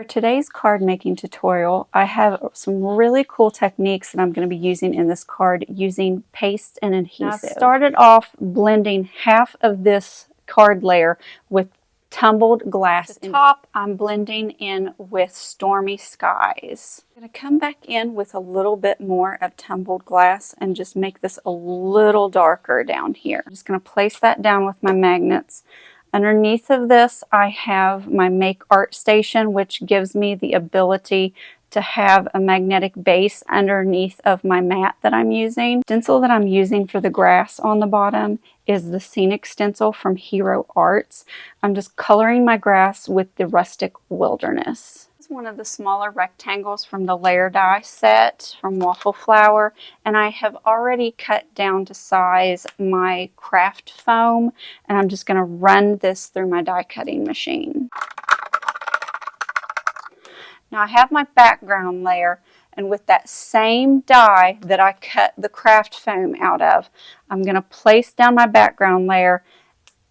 For today's card making tutorial, I have some really cool techniques that I'm going to be using in this card using paste and adhesive. I started off blending half of this card layer with Tumbled Glass. At the top, I'm blending in with Stormy Skies. I'm going to come back in with a little bit more of Tumbled Glass and just make this a little darker down here. I'm just going to place that down with my magnets. Underneath of this, I have my Make Art Station, which gives me the ability to have a magnetic base underneath of my mat that I'm using. The stencil that I'm using for the grass on the bottom is the Scenic Stencil from Hero Arts. I'm just coloring my grass with the Rustic Wilderness. This is one of the smaller rectangles from the layer die set from Waffle Flower, and I have already cut down to size my craft foam, and I'm just going to run this through my die cutting machine. Now I have my background layer, and with that same die that I cut the craft foam out of, I'm going to place down my background layer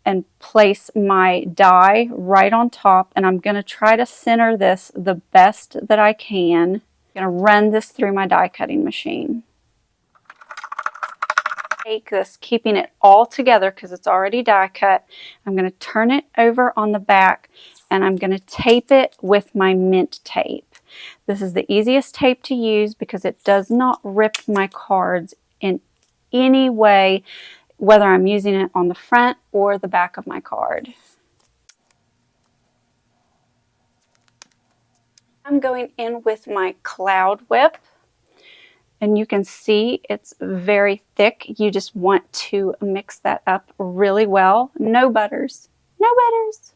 and place my die right on top, and I'm going to try to center this the best that I can. I'm going to run this through my die cutting machine. Take this, keeping it all together because it's already die cut. I'm going to turn it over on the back, and I'm going to tape it with my mint tape. This is the easiest tape to use because it does not rip my cards in any way, whether I'm using it on the front or the back of my card. I'm going in with my Cloudwhip, and you can see it's very thick. You just want to mix that up really well. No butters. No butters.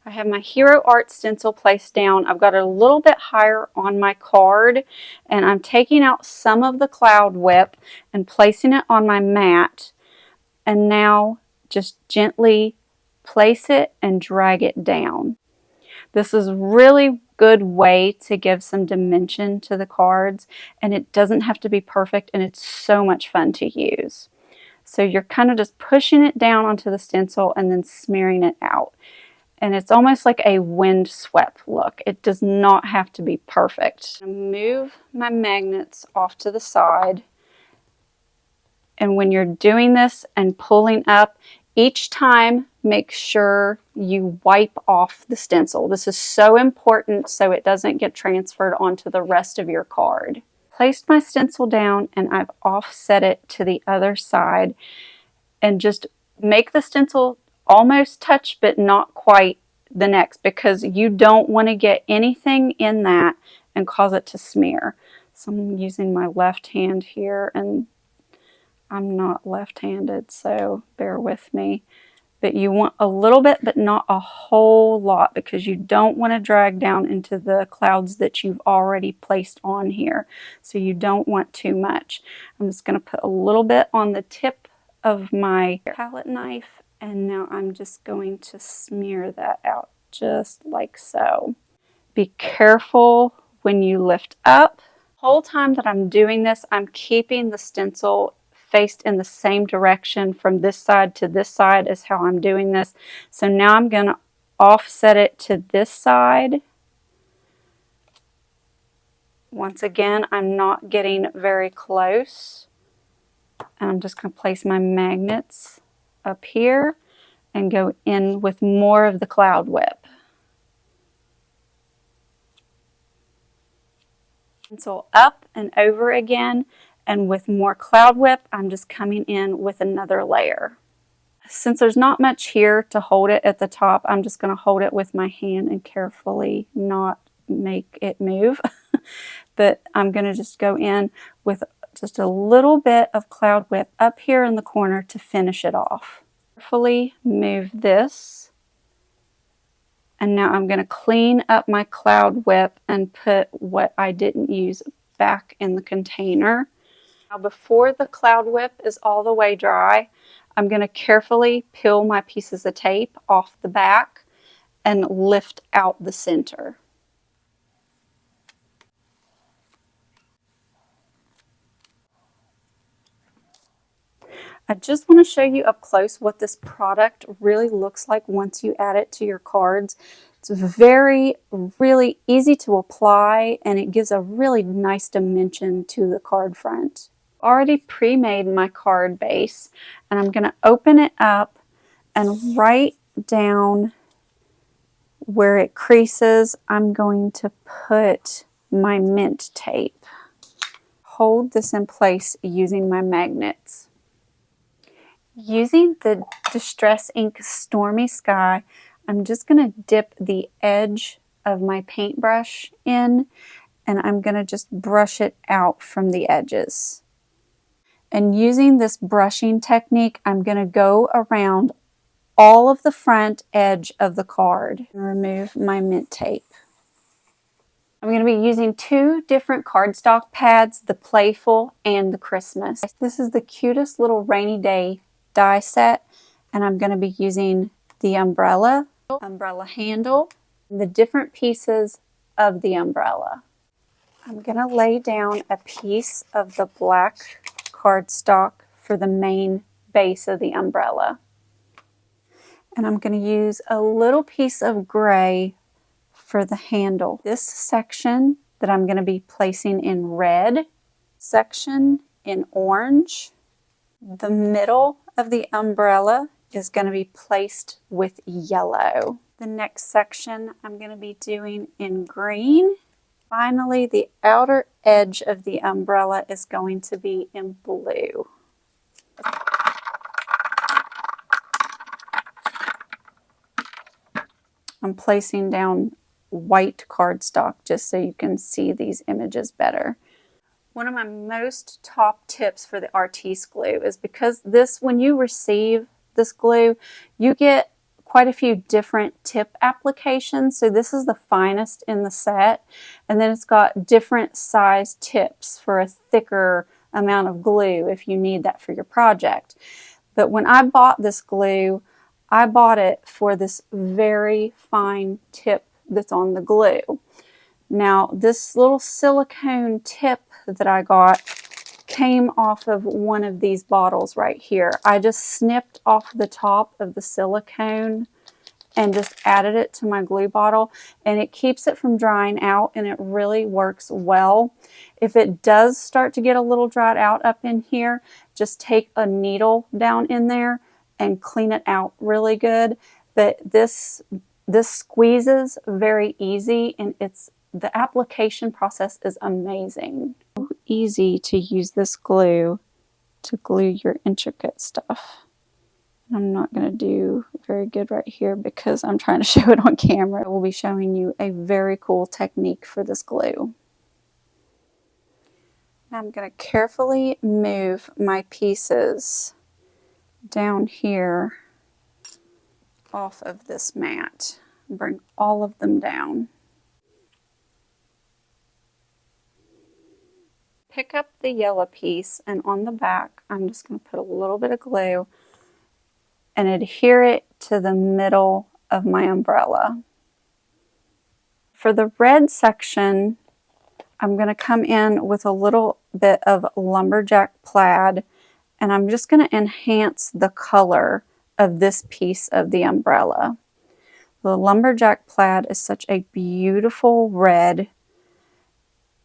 I have my Hero Art stencil placed down. I've got it a little bit higher on my card, and I'm taking out some of the Cloudwhip and placing it on my mat, and now just gently place it and drag it down. This is a really good way to give some dimension to the cards, and it doesn't have to be perfect, and it's so much fun to use. So you're kind of just pushing it down onto the stencil and then smearing it out. And it's almost like a wind-swept look. It does not have to be perfect. I'm going to move my magnets off to the side. And when you're doing this and pulling up, each time make sure you wipe off the stencil. This is so important so it doesn't get transferred onto the rest of your card. Placed my stencil down, and I've offset it to the other side. And just make the stencil almost touch but not quite the next, because you don't want to get anything in that and cause it to smear. So I'm using my left hand here, and I'm not left-handed, so bear with me. But you want a little bit but not a whole lot, because you don't want to drag down into the clouds that you've already placed on here. So you don't want too much. I'm just going to put a little bit on the tip of my palette knife, and now I'm just going to smear that out just like so. Be careful when you lift up. The whole time that I'm doing this, I'm keeping the stencil faced in the same direction from this side to this side is how I'm doing this. So now I'm going to offset it to this side. Once again, I'm not getting very close. And I'm just going to place my magnets up here and go in with more of the Cloudwhip. Stencil up and over again, and with more Cloudwhip, I'm just coming in with another layer. Since there's not much here to hold it at the top, I'm just going to hold it with my hand and carefully not make it move. But I'm going to just go in with just a little bit of Cloudwhip up here in the corner to finish it off. Carefully move this, and now I'm going to clean up my Cloudwhip and put what I didn't use back in the container. Now, before the Cloudwhip is all the way dry, I'm going to carefully peel my pieces of tape off the back and lift out the center. I just want to show you up close what this product really looks like once you add it to your cards. It's really easy to apply, and it gives a really nice dimension to the card front. Already pre-made my card base, and I'm going to open it up, and right down where it creases, I'm going to put my mint tape. Hold this in place using my magnets. Using the Distress Ink Stormy Sky, I'm just going to dip the edge of my paintbrush in, and I'm going to just brush it out from the edges. And using this brushing technique, I'm going to go around all of the front edge of the card and remove my mint tape. I'm going to be using two different cardstock pads, the Playful and the Christmas. This is the cutest little rainy day die set, and I'm going to be using the umbrella handle, and the different pieces of the umbrella. I'm going to lay down a piece of the black cardstock for the main base of the umbrella. And I'm going to use a little piece of gray for the handle. This section that I'm going to be placing in red, section in orange. The middle of the umbrella is going to be placed with yellow. The next section I'm going to be doing in green. Finally, the outer edge of the umbrella is going to be in blue. I'm placing down white cardstock just so you can see these images better. One of my most top tips for the Artis Glue is because when you receive this glue, you get quite a few different tip applications. So this is the finest in the set, and then it's got different size tips for a thicker amount of glue if you need that for your project. But when I bought this glue, I bought it for this very fine tip that's on the glue. Now, this little silicone tip that I got came off of one of these bottles right here. I just snipped off the top of the silicone and just added it to my glue bottle, and it keeps it from drying out, and it really works well. If it does start to get a little dried out up in here, just take a needle down in there and clean it out really good. But this squeezes very easy, and the application process is amazing. So easy to use this glue to glue your intricate stuff. I'm not going to do very good right here because I'm trying to show it on camera. I will be showing you a very cool technique for this glue. Now I'm going to carefully move my pieces down here off of this mat. Bring all of them down. Pick up the yellow piece, and on the back I'm just going to put a little bit of glue and adhere it to the middle of my umbrella. For the red section, I'm going to come in with a little bit of lumberjack plaid, and I'm just going to enhance the color of this piece of the umbrella. The lumberjack plaid is such a beautiful red,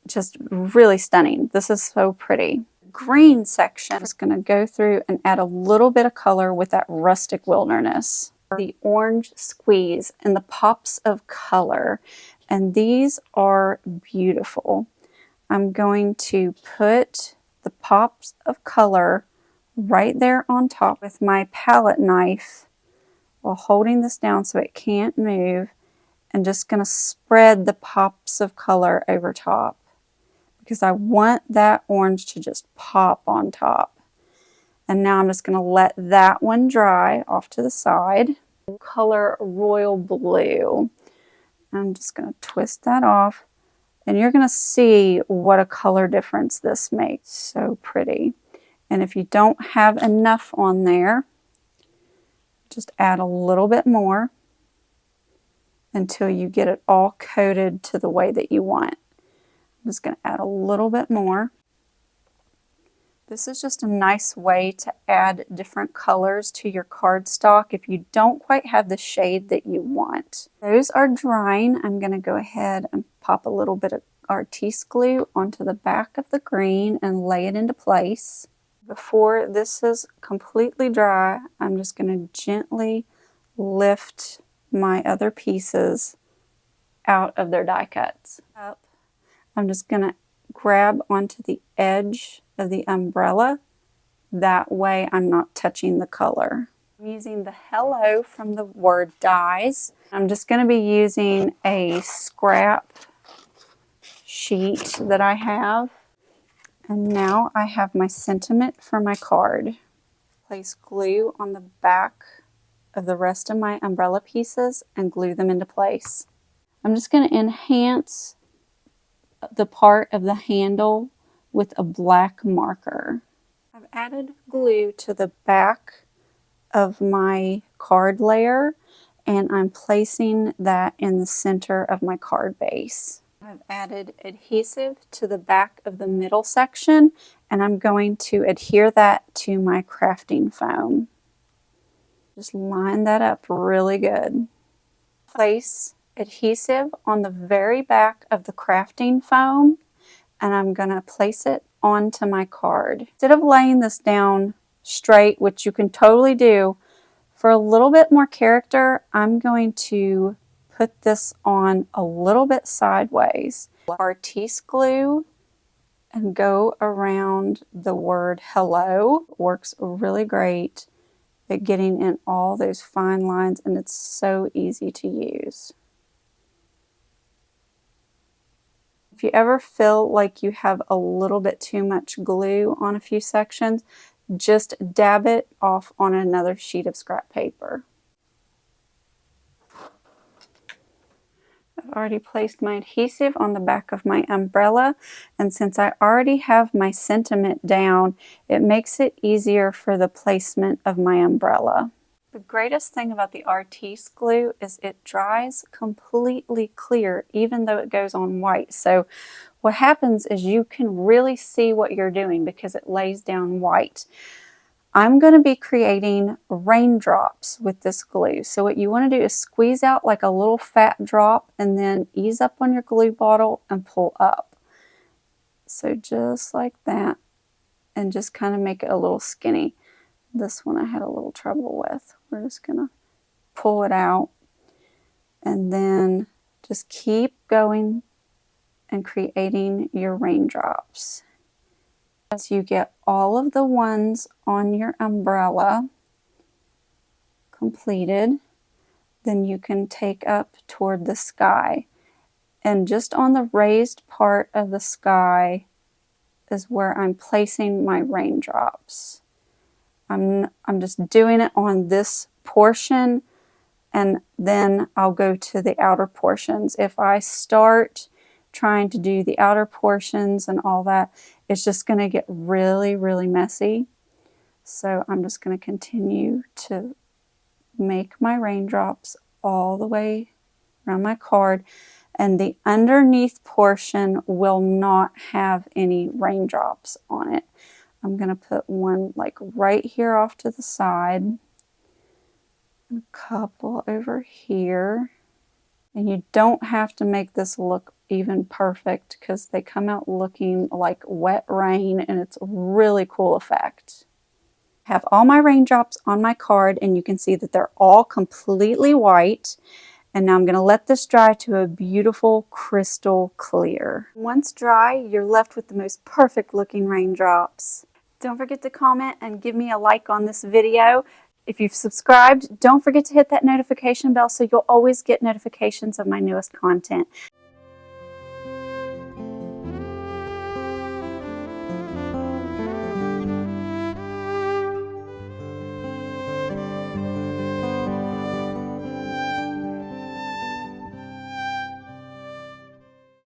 just really stunning. This is so pretty. Green section is going to go through and add a little bit of color with that Rustic Wilderness. The orange squeeze and the pops of color, and these are beautiful. I'm going to put the pops of color right there on top with my palette knife while holding this down so it can't move, and just going to spread the pops of color over top, because I want that orange to just pop on top. And now I'm just going to let that one dry off to the side. Color Royal Blue. I'm just going to twist that off, and you're going to see what a color difference this makes. So pretty. And if you don't have enough on there, just add a little bit more until you get it all coated to the way that you want. I'm just going to add a little bit more. This is just a nice way to add different colors to your cardstock if you don't quite have the shade that you want. Those are drying. I'm going to go ahead and pop a little bit of Artis Glue onto the back of the green and lay it into place. Before this is completely dry, I'm just going to gently lift my other pieces out of their die cuts. I'm just going to grab onto the edge of the umbrella. That way I'm not touching the color. I'm using the hello from the word dies. I'm just going to be using a scrap sheet that I have. And now I have my sentiment for my card. Place glue on the back of the rest of my umbrella pieces and glue them into place. I'm just going to enhance the part of the handle with a black marker. I've added glue to the back of my card layer and I'm placing that in the center of my card base. I've added adhesive to the back of the middle section and I'm going to adhere that to my crafting foam. Just line that up really good. Place adhesive on the very back of the crafting foam and I'm going to place it onto my card. Instead of laying this down straight, which you can totally do, for a little bit more character, I'm going to put this on a little bit sideways. Artis Glue and go around the word hello. Works really great at getting in all those fine lines and it's so easy to use. If you ever feel like you have a little bit too much glue on a few sections, just dab it off on another sheet of scrap paper. I've already placed my adhesive on the back of my umbrella, and since I already have my sentiment down, it makes it easier for the placement of my umbrella. The greatest thing about the Artis Glue is it dries completely clear even though it goes on white. So what happens is you can really see what you're doing because it lays down white. I'm going to be creating raindrops with this glue. So what you want to do is squeeze out like a little fat drop and then ease up on your glue bottle and pull up. So just like that, and just kind of make it a little skinny. This one I had a little trouble with. We're just going to pull it out and then just keep going and creating your raindrops. As you get all of the ones on your umbrella completed, then you can take up toward the sky. And just on the raised part of the sky is where I'm placing my raindrops. I'm just doing it on this portion and then I'll go to the outer portions. If I start trying to do the outer portions and all that, it's just going to get really, really messy. So I'm just going to continue to make my raindrops all the way around my card, and the underneath portion will not have any raindrops on it. I'm going to put one like right here off to the side, and a couple over here. And you don't have to make this look even perfect because they come out looking like wet rain and it's a really cool effect. I have all my raindrops on my card and you can see that they're all completely white. And now I'm going to let this dry to a beautiful crystal clear. Once dry, you're left with the most perfect looking raindrops. Don't forget to comment and give me a like on this video. If you've subscribed, don't forget to hit that notification bell so you'll always get notifications of my newest content.